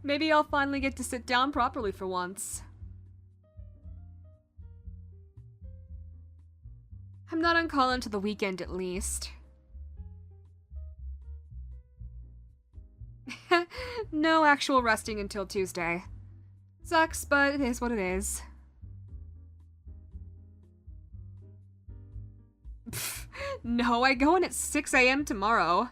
Maybe I'll finally get to sit down properly for once. I'm not on call until the weekend at least. No actual resting until Tuesday. Sucks, but it is what it is. Pfft, no, I go in at 6 a.m. tomorrow.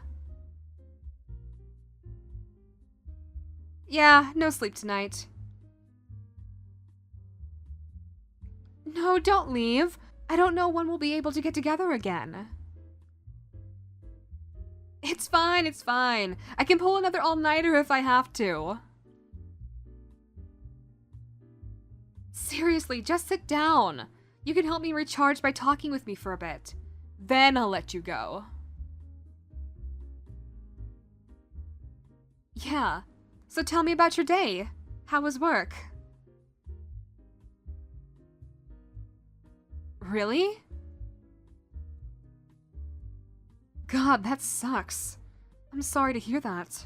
Yeah, no sleep tonight. No, don't leave. I don't know when we'll be able to get together again. It's fine, it's fine. I can pull another all-nighter if I have to. Seriously, just sit down. You can help me recharge by talking with me for a bit. Then I'll let you go. Yeah, so tell me about your day. How was work? Really? God, that sucks. I'm sorry to hear that.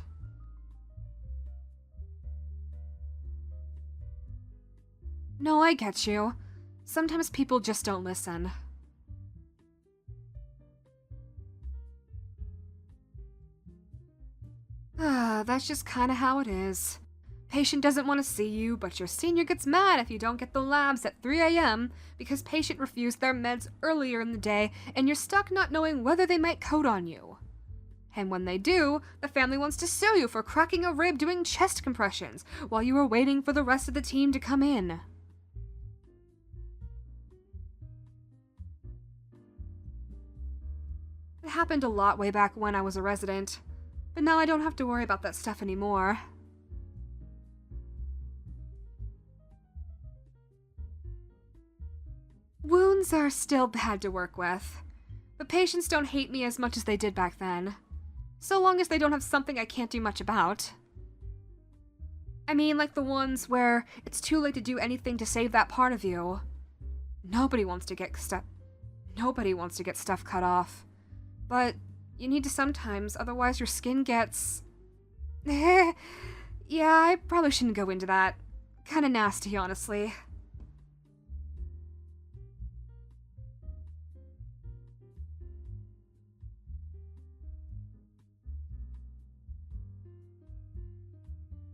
No, I get you. Sometimes people just don't listen. That's just kinda how it is. Patient doesn't want to see you, but your senior gets mad if you don't get the labs at 3 a.m. because patient refused their meds earlier in the day and you're stuck not knowing whether they might code on you. And when they do, the family wants to sue you for cracking a rib doing chest compressions while you were waiting for the rest of the team to come in. It happened a lot way back when I was a resident, but now I don't have to worry about that stuff anymore. Wounds are still bad to work with, but patients don't hate me as much as they did back then. So long as they don't have something I can't do much about. I mean, like the ones where it's too late to do anything to save that part of you. Nobody wants to get stuff cut off. But you need to sometimes, otherwise your skin gets... Yeah, I probably shouldn't go into that. Kinda nasty, honestly.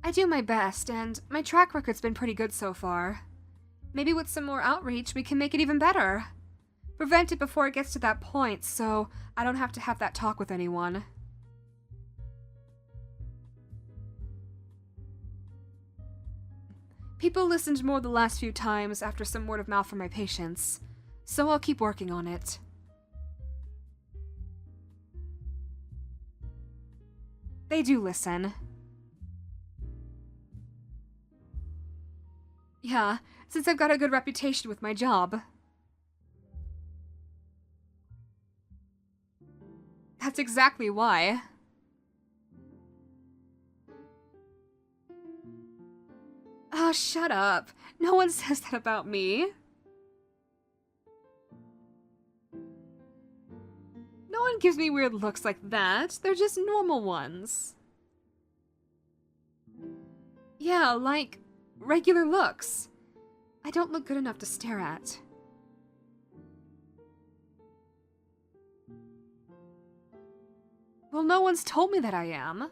I do my best, and my track record's been pretty good so far. Maybe with some more outreach, we can make it even better. Prevent it before it gets to that point, so I don't have to have that talk with anyone. People listened more the last few times after some word of mouth from my patients, so I'll keep working on it. They do listen. Yeah, since I've got a good reputation with my job. That's exactly why. Oh, shut up. No one says that about me. No one gives me weird looks like that. They're just normal ones. Yeah, like regular looks. I don't look good enough to stare at. Well, no one's told me that I am.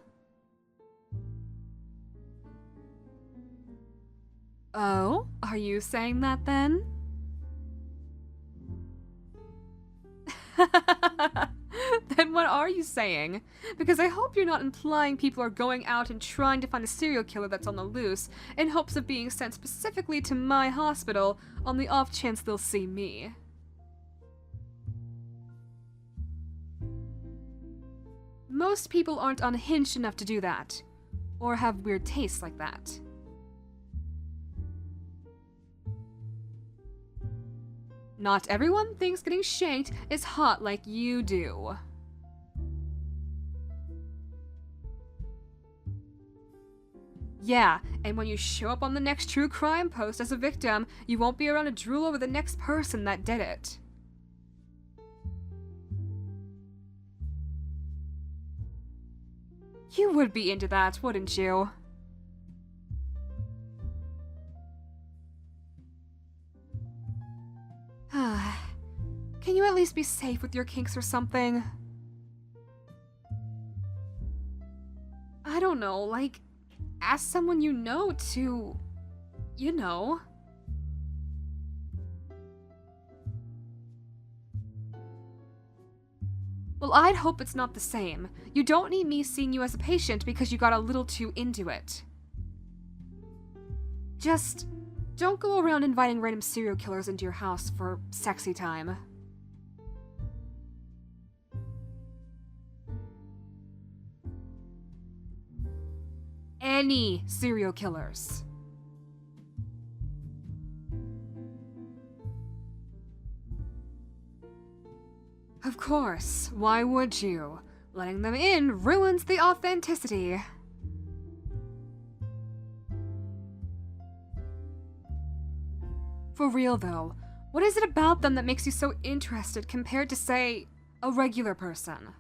Oh? Are you saying that then? Then what are you saying? Because I hope you're not implying people are going out and trying to find a serial killer that's on the loose in hopes of being sent specifically to my hospital on the off chance they'll see me. Most people aren't unhinged enough to do that, or have weird tastes like that. Not everyone thinks getting shanked is hot like you do. Yeah, and when you show up on the next true crime post as a victim, you won't be around to drool over the next person that did it. You would be into that, wouldn't you? Can you at least be safe with your kinks or something? I don't know, like, ask someone you know to, you know. Well, I'd hope it's not the same. You don't need me seeing you as a patient because you got a little too into it. Just don't go around inviting random serial killers into your house for sexy time. Any serial killers. Of course, why would you? Letting them in ruins the authenticity. For real though, what is it about them that makes you so interested compared to, say, a regular person?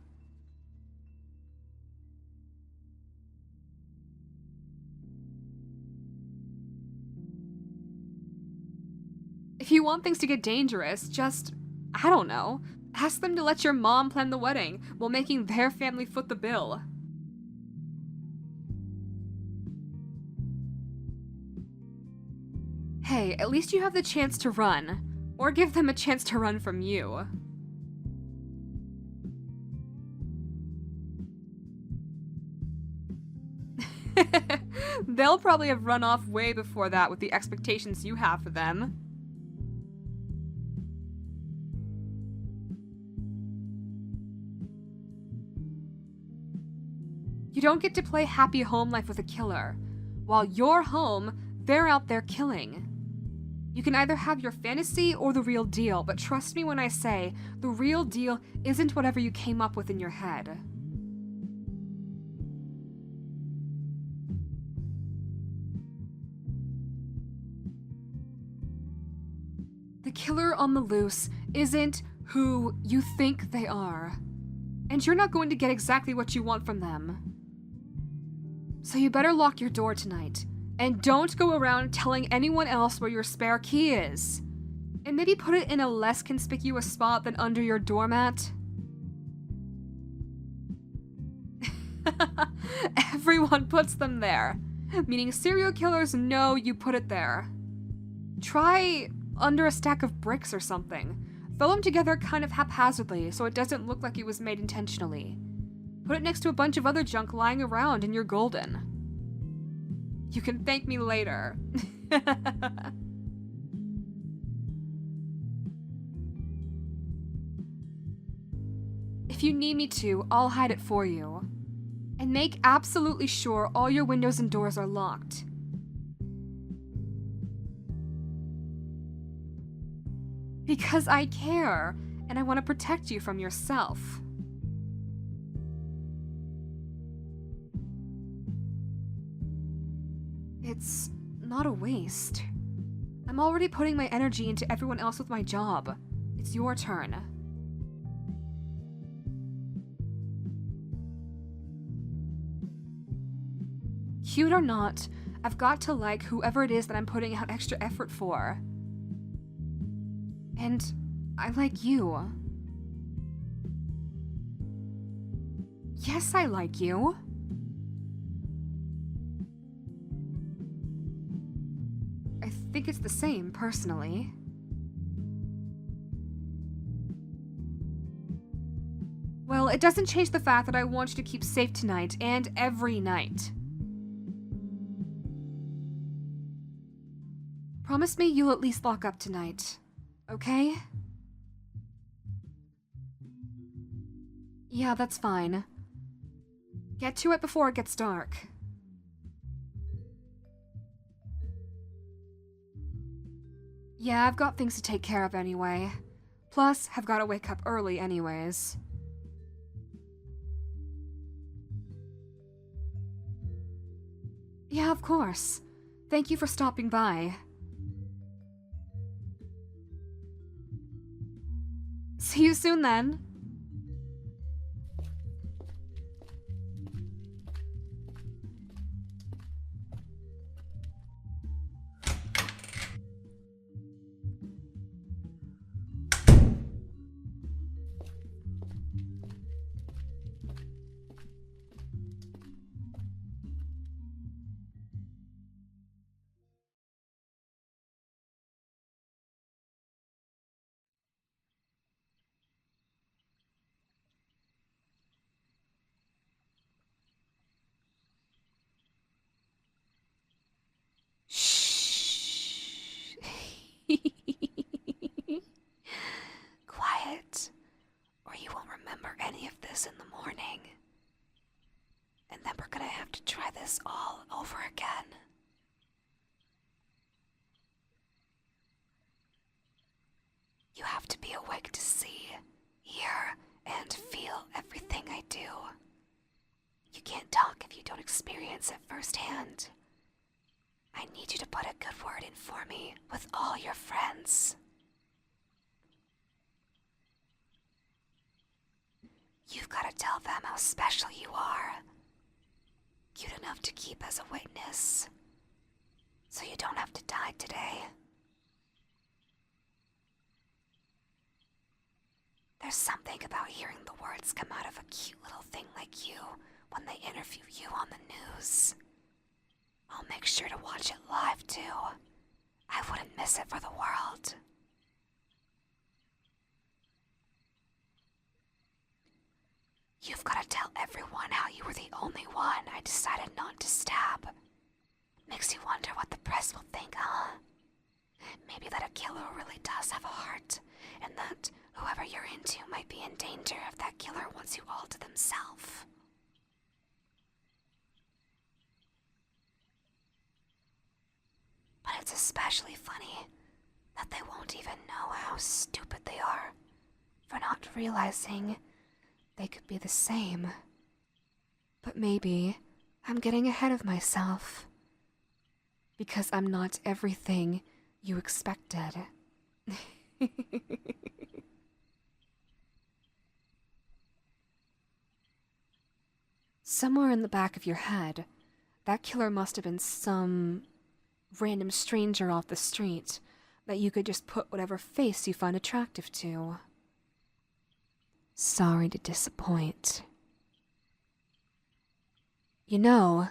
If you want things to get dangerous, just, I don't know, ask them to let your mom plan the wedding while making their family foot the bill. Hey, at least you have the chance to run. Or give them a chance to run from you. They'll probably have run off way before that with the expectations you have for them. You don't get to play happy home life with a killer. While you're home, they're out there killing. You can either have your fantasy or the real deal, but trust me when I say, the real deal isn't whatever you came up with in your head. The killer on the loose isn't who you think they are. And you're not going to get exactly what you want from them. So you better lock your door tonight. And don't go around telling anyone else where your spare key is. And maybe put it in a less conspicuous spot than under your doormat. Everyone puts them there. Meaning serial killers know you put it there. Try under a stack of bricks or something. Throw them together kind of haphazardly so it doesn't look like it was made intentionally. Put it next to a bunch of other junk lying around and you're golden. You can thank me later. If you need me to, I'll hide it for you. And make absolutely sure all your windows and doors are locked. Because I care, and I want to protect you from yourself. It's not a waste. I'm already putting my energy into everyone else with my job. It's your turn. Cute or not, I've got to like whoever it is that I'm putting out extra effort for. And I like you. Yes, I like you. I think it's the same, personally. Well, it doesn't change the fact that I want you to keep safe tonight and every night. Promise me you'll at least lock up tonight, okay? Yeah, that's fine. Get to it before it gets dark. Yeah, I've got things to take care of anyway. Plus, I've got to wake up early anyways. Yeah, of course. Thank you for stopping by. See you soon then. any of this in the morning. And then we're gonna have to try this all over again. You have to be awake to see, hear, and feel everything I do. You can't talk if you don't experience it firsthand. I need you to put a good word in for me with all your friends. You've got to tell them how special you are. Cute enough to keep as a witness. So you don't have to die today. There's something about hearing the words come out of a cute little thing like you when they interview you on the news. I'll make sure to watch it live too. I wouldn't miss it for the world. You've got to tell everyone how you were the only one I decided not to stab. Makes you wonder what the press will think, huh? Maybe that a killer really does have a heart, and that whoever you're into might be in danger if that killer wants you all to themselves. But it's especially funny that they won't even know how stupid they are for not realizing they could be the same. But maybe I'm getting ahead of myself. Because I'm not everything you expected. Somewhere in the back of your head, that killer must have been some random stranger off the street that you could just put whatever face you find attractive to. Sorry to disappoint. You know,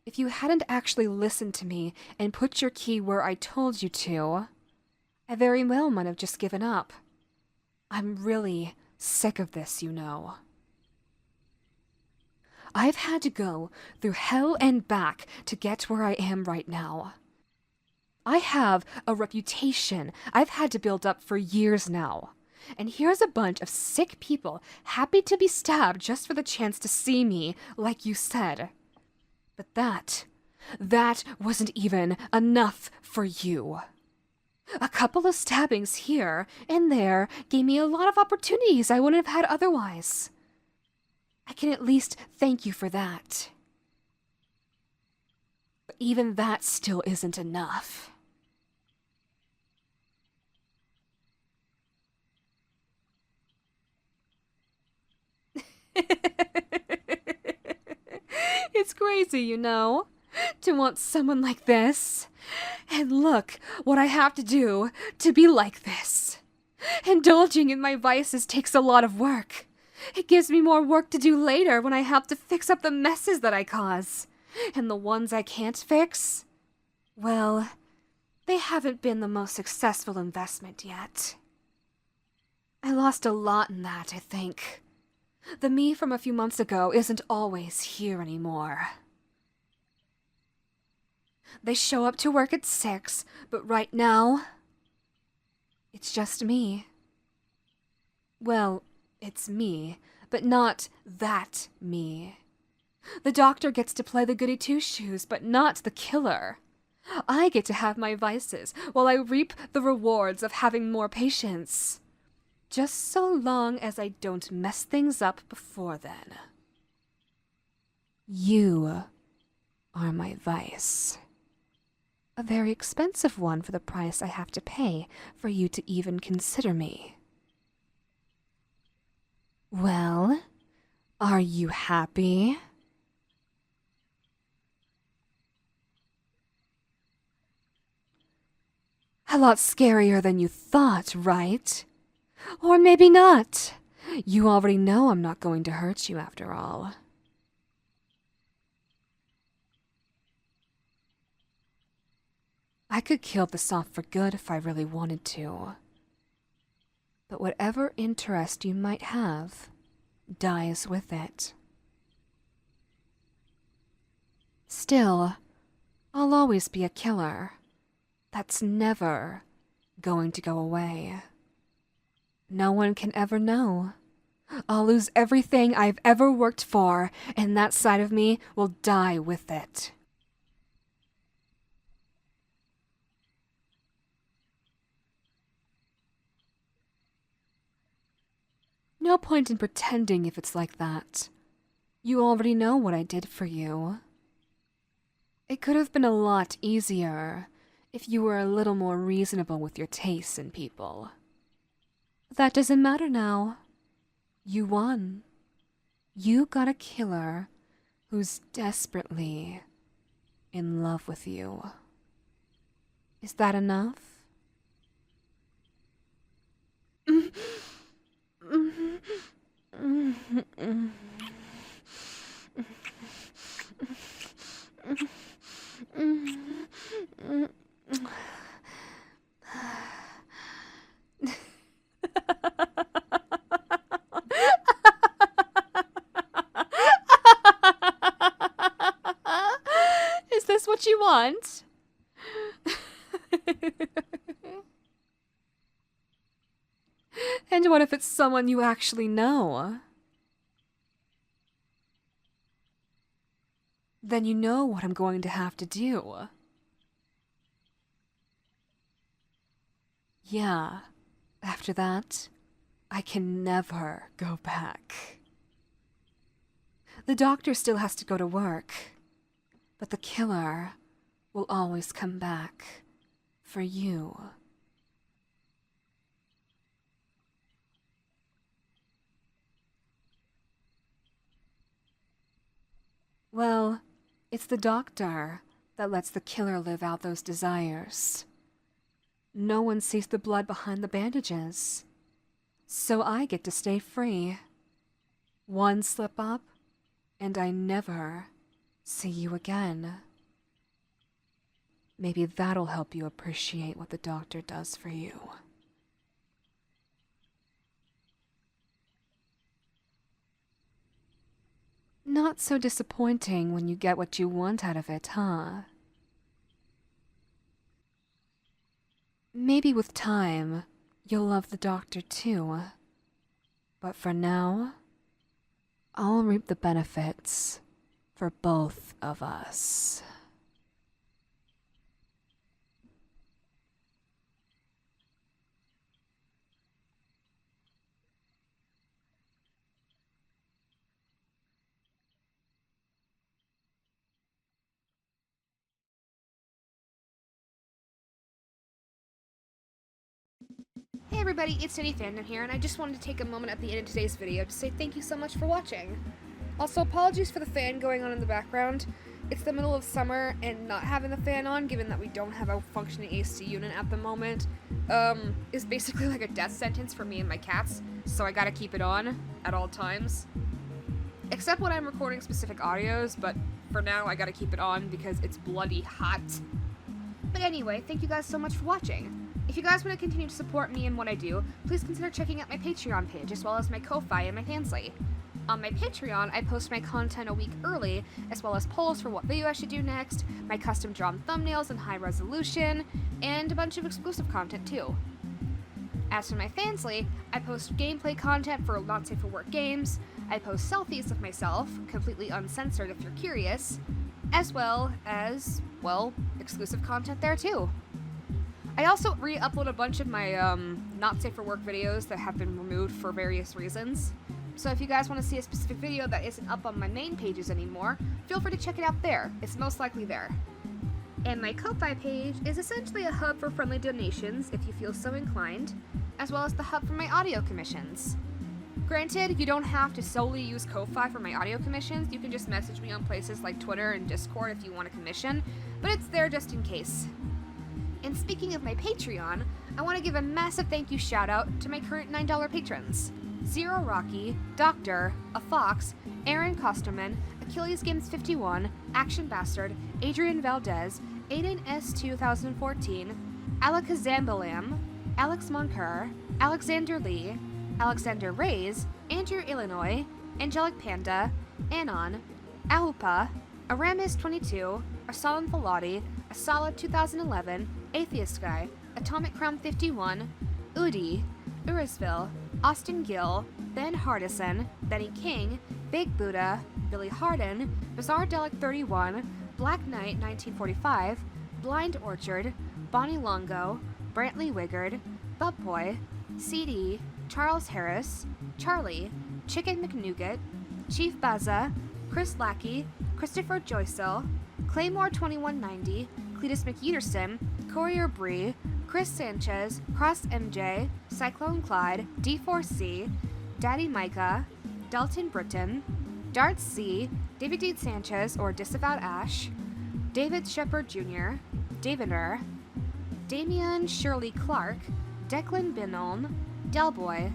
if you hadn't actually listened to me and put your key where I told you to, I very well might have just given up. I'm really sick of this, you know. I've had to go through hell and back to get where I am right now. I have a reputation I've had to build up for years now. And here's a bunch of sick people happy to be stabbed just for the chance to see me, like you said. But that wasn't even enough for you. A couple of stabbings here and there gave me a lot of opportunities I wouldn't have had otherwise. I can at least thank you for that. But even that still isn't enough. It's crazy, you know, to want someone like this. And look what I have to do to be like this. Indulging in my vices takes a lot of work. It gives me more work to do later when I have to fix up the messes that I cause. And the ones I can't fix, well, they haven't been the most successful investment yet. I lost a lot in that, I think. The me from a few months ago isn't always here anymore. They show up to work at 6, but right now, it's just me. Well, it's me, but not that me. The doctor gets to play the goody two-shoes, but not the killer. I get to have my vices while I reap the rewards of having more patience. Just so long as I don't mess things up before then. You are my vice. A very expensive one for the price I have to pay for you to even consider me. Well, are you happy? A lot scarier than you thought, right? Or maybe not. You already know I'm not going to hurt you after all. I could kill this off for good if I really wanted to. But whatever interest you might have dies with it. Still, I'll always be a killer. That's never going to go away. No one can ever know. I'll lose everything I've ever worked for, and that side of me will die with it. No point in pretending if it's like that. You already know what I did for you. It could have been a lot easier if you were a little more reasonable with your tastes in people. That doesn't matter now. You won. You got a killer who's desperately in love with you. Is that enough? Is this what you want? And what if it's someone you actually know? Then you know what I'm going to have to do. Yeah, after that, I can never go back. The doctor still has to go to work, but the killer will always come back for you. Well, it's the doctor that lets the killer live out those desires. No one sees the blood behind the bandages, so I get to stay free. One slip up, and I never see you again. Maybe that'll help you appreciate what the doctor does for you. Not so disappointing when you get what you want out of it, huh? Maybe with time, you'll love the doctor too. But for now, I'll reap the benefits for both of us. Hey everybody, it's ItsDanniFandom here, and I just wanted to take a moment at the end of today's video to say thank you so much for watching. Also, apologies for the fan going on in the background. It's the middle of summer, and not having the fan on, given that we don't have a functioning AC unit at the moment, is basically like a death sentence for me and my cats, so I gotta keep it on at all times. Except when I'm recording specific audios, but for now I gotta keep it on because it's bloody hot. But anyway, thank you guys so much for watching. If you guys want to continue to support me and what I do, please consider checking out my Patreon page, as well as my Ko-Fi and my Fansly. On my Patreon, I post my content a week early, as well as polls for what video I should do next, my custom-drawn thumbnails in high resolution, and a bunch of exclusive content too. As for my Fansly, I post gameplay content for not safe for work games, I post selfies of myself, completely uncensored if you're curious, as well as, well, exclusive content there too. I also re-upload a bunch of my not safe for work videos that have been removed for various reasons. So if you guys want to see a specific video that isn't up on my main pages anymore, feel free to check it out there. It's most likely there. And my Ko-Fi page is essentially a hub for friendly donations if you feel so inclined, as well as the hub for my audio commissions. Granted, you don't have to solely use Ko-Fi for my audio commissions. You can just message me on places like Twitter and Discord if you want a commission, but it's there just in case. And speaking of my Patreon, I want to give a massive thank you shout out to my current $9 patrons. Zero Rocky, Doctor, A Fox, Aaron Kosterman, Achilles Games 51, Action Bastard, Adrian Valdez, Aiden S 2014, Alakazambalam, Alex Monker, Alexander Lee, Alexander Reyes, Andrew Illinois, Angelic Panda, Anon, Ahupa, Aramis 22, Arsalan Falati, Asala 2011, Atheist Guy, Atomic Crown 51, Udi, Urisville, Austin Gill, Ben Hardison, Benny King, Big Buddha, Billy Hardin, Bizarre Delic 31, Black Knight 1945, Blind Orchard, Bonnie Longo, Brantley Wiggard, Bubboy, CD, Charles Harris, Charlie, Chicken McNugget, Chief Baza, Chris Lackey, Christopher Joycel, Claymore 2190, Cletus McUterson, Courier Bree, Chris Sanchez, Cross MJ, Cyclone Clyde, D4C, Daddy Micah, Dalton Britton, Dart C, David D. Sanchez or Disavowed Ash, David Shepard Jr., Davider, Damian Shirley Clark, Declan Binolm, Delboy,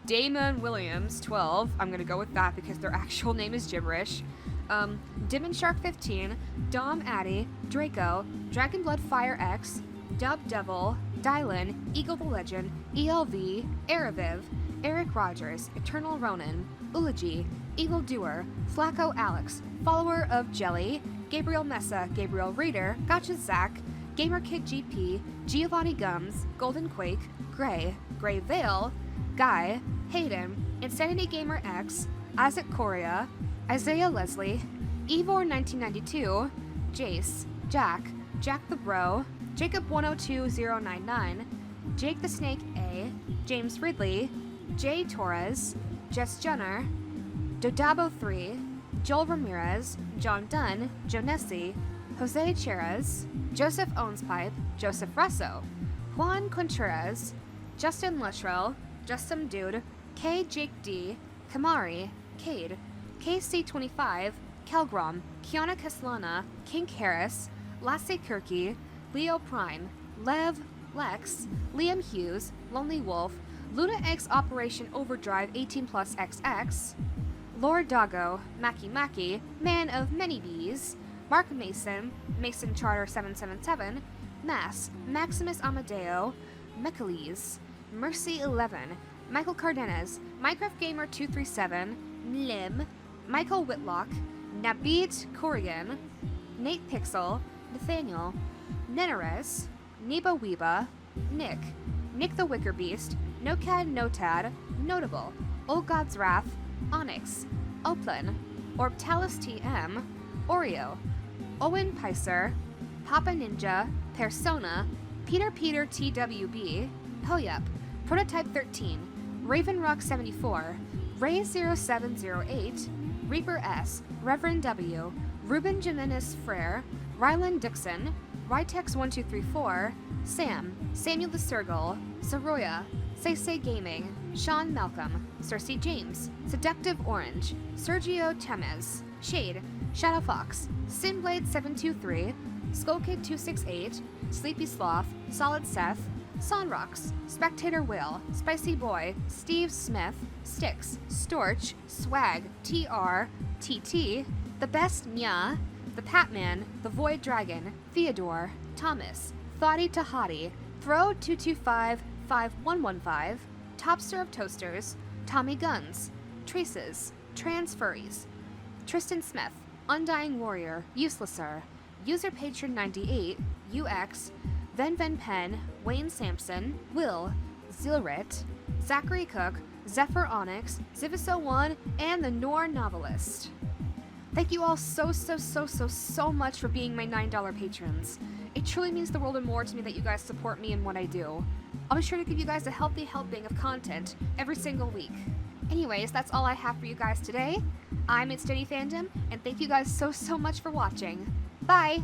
Damon Williams, 12. I'm gonna go with that because their actual name is gibberish. Dimon Shark 15, Dom Addy, Draco, Dragonblood Fire X, Dub Devil, Dylan, Eagle the Legend, ELV, Araviv, Eric Rogers, Eternal Ronin, Uluji, Eagle Doer, Flacco Alex, Follower of Jelly, Gabriel Mesa, Gabriel Reader, Gotcha Zach, Gamer Kid GP, Giovanni Gums, Golden Quake, Gray, Gray Vale, Guy, Hayden, Insanity Gamer X, Isaac Coria, Isaiah Leslie, Evor 1992, Jace, Jack, Jack the Bro, Jacob 102099, Jake the Snake A, James Ridley, Jay Torres, Jess Jenner, Dodabo 3, Joel Ramirez, John Dunn, Jonessi, Jose Cheras, Joseph Owenspipe, Joseph Russo, Juan Contreras, Justin Luttrell, Justin Dude, K. Jake D, Kamari, Cade, KC25, Kelgrom, Kiana Caslana, Kink Harris, Lassie Kirky, Leo Prime, Lev, Lex, Liam Hughes, Lonely Wolf, Luna X Operation Overdrive 18 Plus XX, Lord Doggo, Maki Maki, Man of Many Bees, Mark Mason, Mason Charter 777, Mass, Maximus Amadeo, Mechales, Mercy 11, Michael Cardenas, Minecraft Gamer 237, Lim, Michael Whitlock, Nabit Corrigan, Nate Pixel, Nathaniel, Nenares, Neba Weeba, Nick, Nick the Wicker Beast, Nocad Notad, Notable, Old God's Wrath, Onyx, Oplin, Orbtalis TM, Oreo, Owen Picer, Papa Ninja, Persona, Peter TWB, Poyup, Prototype 13, Raven Rock 74, Ray 0708, Reaper S, Reverend W, Ruben Jimenez Frere, Rylan Dixon, Rytex 1234, Sam, Samuel the Sergal, Soroya, Say Gaming, Sean Malcolm, Cersei James, Seductive Orange, Sergio Temez, Shade, Shadow Fox, Sinblade 723, Skullkid 268, Sleepy Sloth, Solid Seth, Sonrox, Spectator Will, Spicy Boy, Steve Smith, Styx, Storch, Swag, TR, TT, The Best Nya, The Patman, The Void Dragon, Theodore, Thomas, Thoughty Tahati, Throw 225 5115, Topster of Toasters, Tommy Guns, Traces, Trans Furries, Tristan Smith, Undying Warrior, Uselesser, User Patron 98, UX, Ven Pen, Wayne Sampson, Will, Zilrit, Zachary Cook, Zephyr Onyx, Ziviso1, and the Nor Novelist. Thank you all so much for being my $9 patrons. It truly means the world and more to me that you guys support me in what I do. I'll be sure to give you guys a healthy helping of content every single week. Anyways, that's all I have for you guys today. I'm ItsDanniFandom, and thank you guys so much for watching. Bye!